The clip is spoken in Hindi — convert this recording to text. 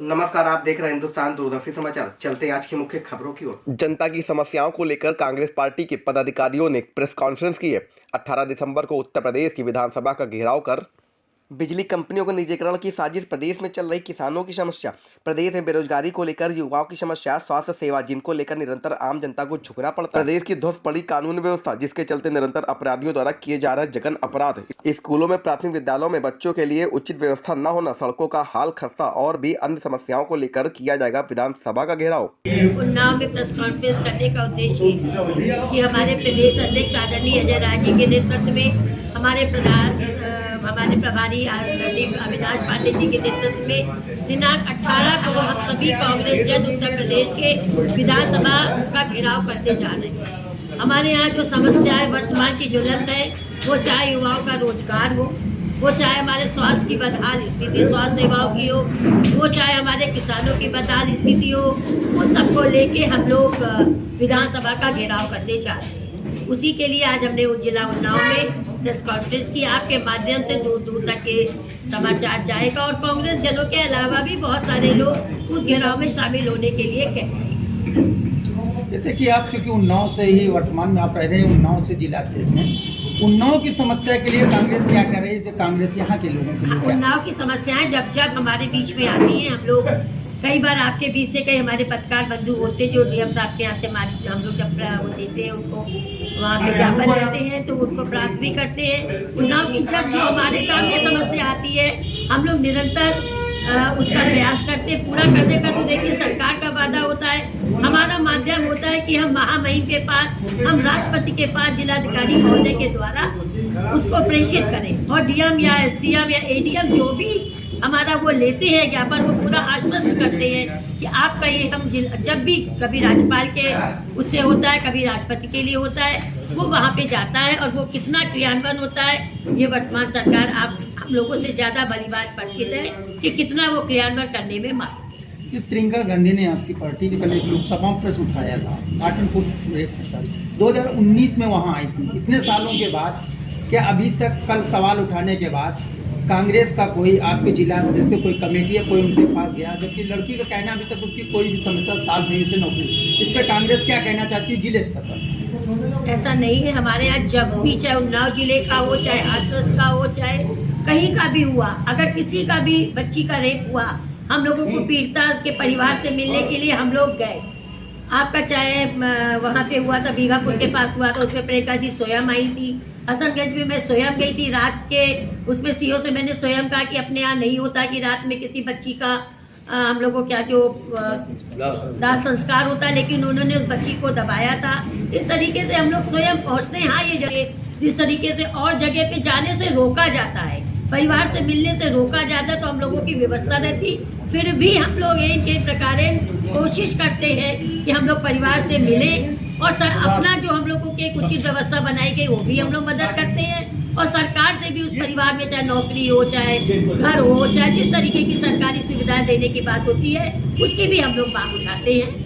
नमस्कार, आप देख रहे हैं हिंदुस्तान दूरदर्शी समाचार। चलते हैं आज की मुख्य खबरों की ओर। जनता की समस्याओं को लेकर कांग्रेस पार्टी के पदाधिकारियों ने प्रेस कॉन्फ्रेंस की है। 18 दिसंबर को उत्तर प्रदेश की विधानसभा का घेराव कर बिजली कंपनियों के निजीकरण की साजिश, प्रदेश में चल रही किसानों की समस्या, प्रदेश में बेरोजगारी को लेकर युवाओं की समस्या, स्वास्थ्य सेवा जिनको लेकर निरंतर आम जनता को झुकना पड़ता है, प्रदेश की ध्वस्त पड़ी कानून व्यवस्था जिसके चलते निरंतर अपराधियों द्वारा किए जा रहे जघन्य अपराध, स्कूलों में प्राथमिक विद्यालयों में बच्चों के लिए उचित व्यवस्था न होना, सड़कों का हाल खस्ता और भी अन्य समस्याओं को लेकर किया जाएगा विधानसभा का घेराव। उन्नाव में प्रेस कॉन्फ्रेंस करने का उद्देश्य कि हमारे प्रदेश अध्यक्ष आदरणीय अजय राय जी के नेतृत्व में हमारे प्रभारी अविनाश पांडे जी के नेतृत्व में दिनांक 18 को हम सभी कांग्रेस जन उत्तर प्रदेश के विधानसभा का घेराव करने जा रहे हैं। हमारे यहाँ जो समस्याएं वर्तमान की ज्वलंत है, वो चाहे युवाओं का रोजगार हो, वो चाहे हमारे स्वास्थ्य की बदहाल स्थिति स्वास्थ्य सेवाओं की हो, वो चाहे हमारे किसानों की बदहाल स्थिति हो, उन सबको लेके हम लोग विधानसभा का घेराव करने जा रहे हैं। उसी के लिए आज हमने जिला उन्नाव में प्रेस कॉन्फ्रेंस की। आपके माध्यम से दूर दूर तक के समाचार जाएगा और कांग्रेस जनों के अलावा भी बहुत सारे लोग उस घेराव में शामिल होने के लिए कह रहे हैं। जैसे कि आप चूंकि उन्नाव से ही वर्तमान में आप रह रहे हैं, उन्नाव से जिला अध्यक्ष में, उन्नाव की समस्या के लिए कांग्रेस क्या कर रही है? जो कांग्रेस यहाँ के लोगों के लिए उन्नाव की समस्याएं जब जब हमारे बीच में आती हैं, हम लोग कई बार आपके बीच से कई हमारे पत्रकार बंधु होते जो डीएम साहब के यहाँ से हम लोग जब वो देते हैं उनको वहाँ पे ज्ञापन देते हैं तो उनको प्राप्त भी करते हैं। उन्नाव की जब जो हमारे सामने समस्या आती है, हम लोग निरंतर उसका प्रयास करते हैं पूरा करने का। तो देखिए, सरकार का वादा होता है, हमारा माध्यम होता है कि हम महामहिम के पास, हम राष्ट्रपति के पास जिलाधिकारी महोदय के द्वारा उसको प्रेषित करें और डीएम या एसडीएम या एडीएम जो भी हमारा वो लेते हैं ज्ञापन, वो पूरा आश्वस्त करते हैं कि आपका ये हम जब भी कभी राज्यपाल के उससे होता है, कभी राष्ट्रपति के लिए होता है, वो वहाँ पे जाता है और वो कितना क्रियान्वयन होता है, ये वर्तमान सरकार हम लोगों से ज्यादा भलीभांति परिचित है कि कितना वो क्रियान्वयन करने में माहिर। प्रियंका गांधी ने आपकी पार्टी के कल एक लोकसभा में प्रेस उठाया था, 2019 में वहाँ आई थी। इतने सालों के बाद क्या अभी तक कल सवाल उठाने के बाद कांग्रेस का कोई आपके जिला से कोई कमेटी है, कोई उनके पास गया? जबकि लड़की का कहना अभी तक उसकी कोई भी समस्या साल नहीं से नौकरी, इस पर कांग्रेस क्या कहना चाहती है जिले स्तर पर? ऐसा नहीं है। हमारे यहाँ जब भी, चाहे उन्नाव जिले का हो, चाहे हाथरस का हो, चाहे कहीं का भी हुआ, अगर किसी का भी बच्ची का रेप हुआ, हम लोगों को पीड़िता के परिवार से मिलने के लिए हम लोग गए। आपका चाहे वहाँ पे हुआ था, बीघापुर के पास हुआ था, उसमें प्रियंका जी स्वयं आई थी। हसनगंज में मैं स्वयं गई थी रात के, उसमें सीओ से मैंने स्वयं कहा कि अपने यहाँ नहीं होता कि रात में किसी बच्ची का हम लोगों क्या जो दाह संस्कार होता है, लेकिन उन्होंने उस बच्ची को दबाया था। इस तरीके से हम लोग स्वयं पहुँचते हैं। हाँ, ये जगह जिस तरीके से और जगह पे जाने से रोका जाता है, परिवार से मिलने से रोका जाता है, तो हम लोगों की व्यवस्था रहती, फिर भी हम लोग एक प्रकार कोशिश करते हैं कि हम लोग परिवार से मिलें और अपना जो हम लोगों की एक उचित व्यवस्था बनाई गई वो भी हम लोग मदद करते हैं और सरकार से भी उस परिवार में चाहे नौकरी हो, चाहे घर हो, चाहे जिस तरीके की सरकारी सुविधाएं देने की बात होती है, उसकी भी हम लोग मांग उठाते हैं।